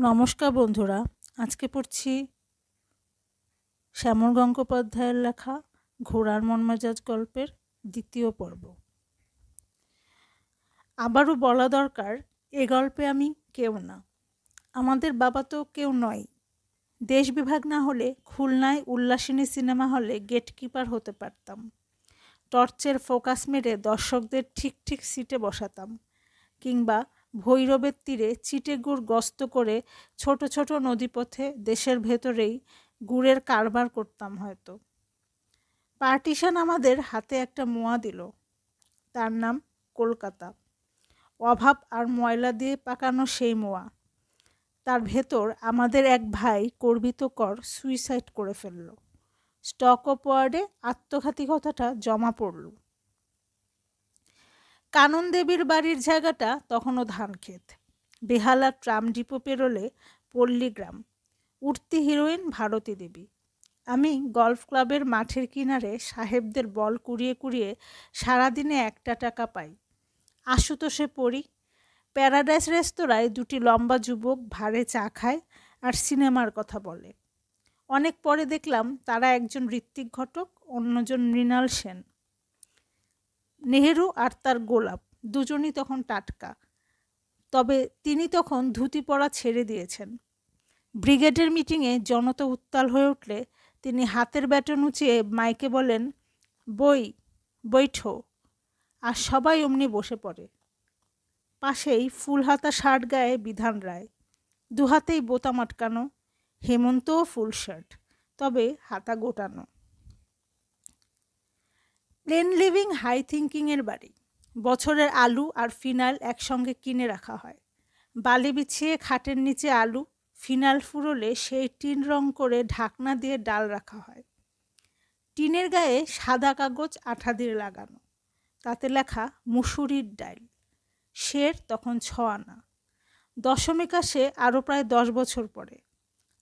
নমস্কার বন্ধুরা, আজকে পড়ছি শ্যামল গঙ্গোপাধ্যায়ের লেখা ঘোড়ার মনমেজাজ গল্পের দ্বিতীয় পর্ব। আবারও বলা দরকার, এ গল্পে আমি কেউ না, আমাদের বাবা তো কেউ নয়। দেশ বিভাগ না হলে খুলনায় উল্লাসিনী সিনেমা হলে গেটকিপার হতে পারতাম। টর্চের ফোকাস মেরে দর্শকদের ঠিক ঠিক সিটে বসাতাম, কিংবা ভৈরবের তীরে চিটে গুড় গস্ত করে ছোট ছোট নদীপথে দেশের ভেতরেই গুড়ের কারবার করতাম হয়তো। পার্টিশন আমাদের হাতে একটা মোয়া দিল, তার নাম কলকাতা। অভাব আর ময়লা দিয়ে পাকানো সেই মোয়া। তার ভেতর আমাদের এক ভাই কর্বিতকর সুইসাইড করে ফেলল। স্টক অফ ওয়ার্ডে আত্মঘাতী কথাটা জমা পড়ল। কানন দেবীর বাড়ির জায়গাটা তখনও ধানক্ষেত। বেহালা ট্রাম ডিপো পেরোলে পল্লীগ্রাম। উঠতি হিরোইন ভারতী দেবী। আমি গলফ ক্লাবের মাঠের কিনারে সাহেবদের বল কুড়িয়ে কুড়িয়ে সারাদিনে 1 টাকা পাই। আশুতোষে পড়ি। প্যারাডাইস রেস্তোরাঁয় 2টি লম্বা যুবক ভাড়ে চা খায় আর সিনেমার কথা বলে। অনেক পরে দেখলাম তারা একজন ঋত্বিক ঘটক, অন্যজন মৃণাল সেন। নেহেরু আর তার গোলাপ দুজনই তখন টাটকা, তবে তিনি তখন ধুতি পরা ছেড়ে দিয়েছেন। ব্রিগেডের মিটিংয়ে জনতা উত্তাল হয়ে উঠলে তিনি হাতের ব্যাটন উঁচিয়ে মাইকে বলেন, বৈঠো, আর সবাই অমনি বসে পড়ে। পাশেই ফুল হাতা শার্ট গায়ে বিধান রায়, দুহাতেই বোতাম আটকানো। হেমন্তও ফুল শার্ট, তবে হাতা গোটানো। প্লেন লিভিং হাই থিঙ্কিংয়ের বাড়ি। বছরের আলু আর ফিনাইল একসঙ্গে কিনে রাখা হয়। বালি বিছিয়ে খাটের নিচে আলু, ফিনাইল ফুরোলে সেই টিন রং করে ঢাকনা দিয়ে ডাল রাখা হয়। টিনের গায়ে সাদা কাগজ আঠা দিয়ে লাগানো, তাতে লেখা মুসুরির ডাল। সের তখন 6 আনা। দশমিক আসে আরও প্রায় 10 বছর পরে,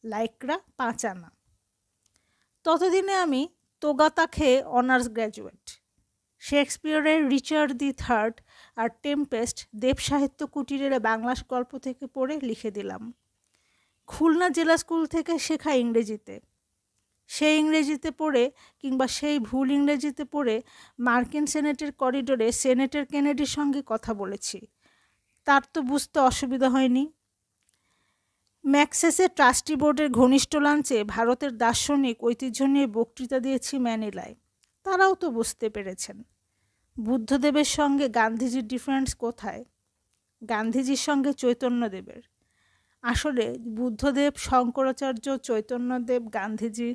লাইকরা 5 আনা। ততদিনে আমি তোগাতা খেয়ে অনার্স গ্র্যাজুয়েট। শেক্সপিয়রের রিচার্ড দি থার্ড আর টেম্পেস্ট দেব সাহিত্য কুটিরের বাংলা গল্প থেকে পড়ে লিখে দিলাম। খুলনা জেলা স্কুল থেকে শেখা ইংরেজিতে। সেই ইংরেজিতে পড়ে, কিংবা সেই ভুল ইংরেজিতে পড়ে মার্কিন সেনেটের করিডোরে সেনেটর কেনেডির সঙ্গে কথা বলেছি। তার তো বুঝতে অসুবিধা হয়নি। ম্যাক্সেসের ট্রাস্টি বোর্ডের ঘনিষ্ঠ লাঞ্চে ভারতের দার্শনিক ঐতিহ্য নিয়ে বক্তৃতা দিয়েছি ম্যানিলায়। তারাও তো বুঝতে পেরেছেন। বুদ্ধদেবের সঙ্গে গান্ধীজির ডিফারেন্স কোথায়? গান্ধীজির সঙ্গে চৈতন্যদেবের। আসলে বুদ্ধদেব, শঙ্করাচার্য, চৈতন্যদেব, গান্ধীজি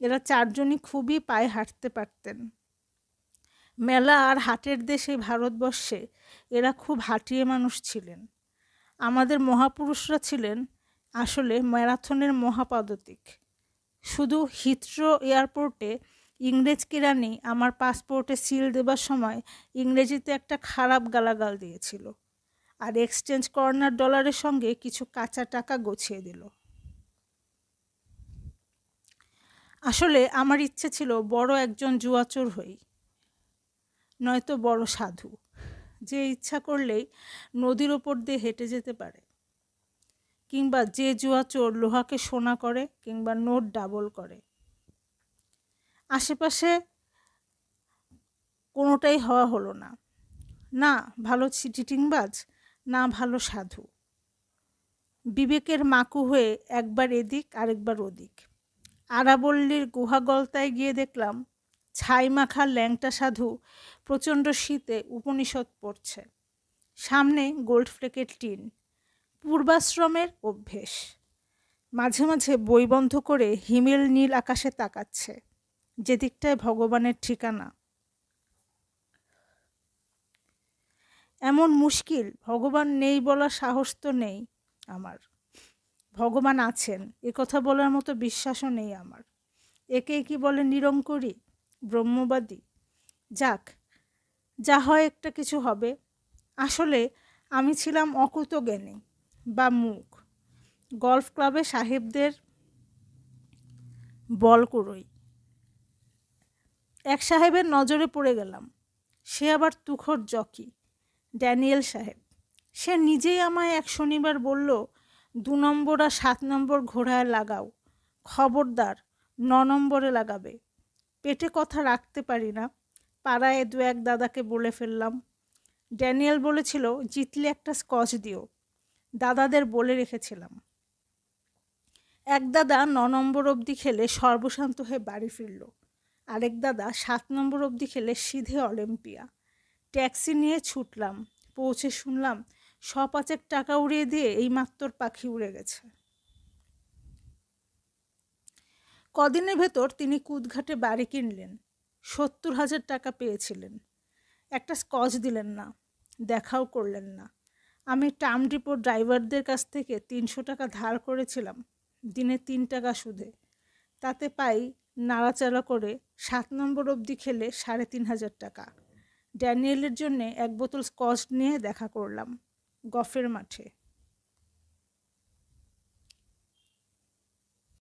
এরা 4 জনই খুবই পায়ে হাঁটতে পারতেন। মেলা আর হাটের দেশে ভারতবর্ষে এরা খুব হাঁটিয়ে মানুষ ছিলেন। আমাদের মহাপুরুষরা ছিলেন আসলে ম্যারাথনের মহাপদাতিক। শুধু হিথ্রো এয়ারপোর্টে ইংরেজ কেরানি আমার পাসপোর্টে সিল দেবার সময় ইংরেজিতে একটা খারাপ গালাগাল দিয়েছিল, আর এক্সচেঞ্জ কর্নার ডলারের সঙ্গে কিছু কাঁচা টাকা গছিয়ে দিল। আসলে আমার ইচ্ছে ছিল বড় একজন জুয়াচোর হই, নয়তো বড় সাধু, যে ইচ্ছা করলেই নদীর ওপর দিয়ে হেঁটে যেতে পারে, কিংবা যে জুয়াচোর লোহাকে সোনা করে কিংবা নোট ডাবল করে। আশেপাশে কোনোটাই হওয়া হলো না। না ভালো চিটিংবাজ, না ভালো সাধু। বিবেকের মাকু হয়ে একবার এদিক আরেকবার ওদিক। আরাবল্লীর গুহাগলতায় গিয়ে দেখলাম ছাই মাখা ল্যাংটা সাধু প্রচণ্ড শীতে উপনিষদ পড়ছে। সামনে গোল্ড ফ্লেকের টিন। পূর্বাশ্রমের অভ্যেস। মাঝে মাঝে বই বন্ধ করে হিমেল নীল আকাশে তাকাচ্ছে, যেদিকটায় ভগবানের ঠিকানা। এমন মুশকিল, ভগবান নেই বলার সাহস তো নেই আমার। ভগবান আছেন এ কথা বলার মতো বিশ্বাসও নেই আমার। একেই কি বলে নিরঙ্কুরী, ব্রহ্মবাদী। যাক, যা হয় একটা কিছু হবে। আসলে আমি ছিলাম অকুতজ্ঞানী বা মূক। গলফ ক্লাবে সাহেবদের বল কুড়োই। এক সাহেবের নজরে পড়ে গেলাম। সে আবার তুখোড় জকি, ড্যানিয়েল সাহেব। সে নিজেই আমায় এক শনিবার বলল, 2 নম্বর আর 7 নম্বর ঘোড়ায় লাগাও, খবরদার 9 নম্বরে লাগাবে। পেটে কথা রাখতে পারি না, পাড়ায় 2-1 দাদাকে বলে ফেললাম। ড্যানিয়েল বলেছিল জিতলে একটা স্কচ দিও, দাদাদের বলে রেখেছিলাম। এক দাদা 9 নম্বর অবধি খেলে সর্বশান্ত হয়ে বাড়ি ফিরল, আরেক দাদা 7 নম্বর অবধি খেলে সিধে অলিম্পিয়া। ট্যাক্সি নিয়ে ছুটলাম, পৌঁছে শুনলাম 100-5 টাকা উড়িয়ে দিয়ে এই মাত্র পাখি উড়ে গেছে। কদিনের ভেতর তিনি কুদঘাটে বাড়ি কিনলেন, 70,000 টাকা পেয়েছিলেন। একটা স্কচ দিলেন না, দেখাও করলেন না। আমি টার্ম ডিপো ড্রাইভারদের কাছ থেকে 300 টাকা ধার করেছিলাম, দিনে 3 টাকা সুদে। তাতে পাই নাড়াচাড়া করে 7 নম্বর অবধি খেলে 3,500 টাকা। ড্যানিয়েলের জন্যে 1 বোতল স্কচ নিয়ে দেখা করলাম গফের মাঠে।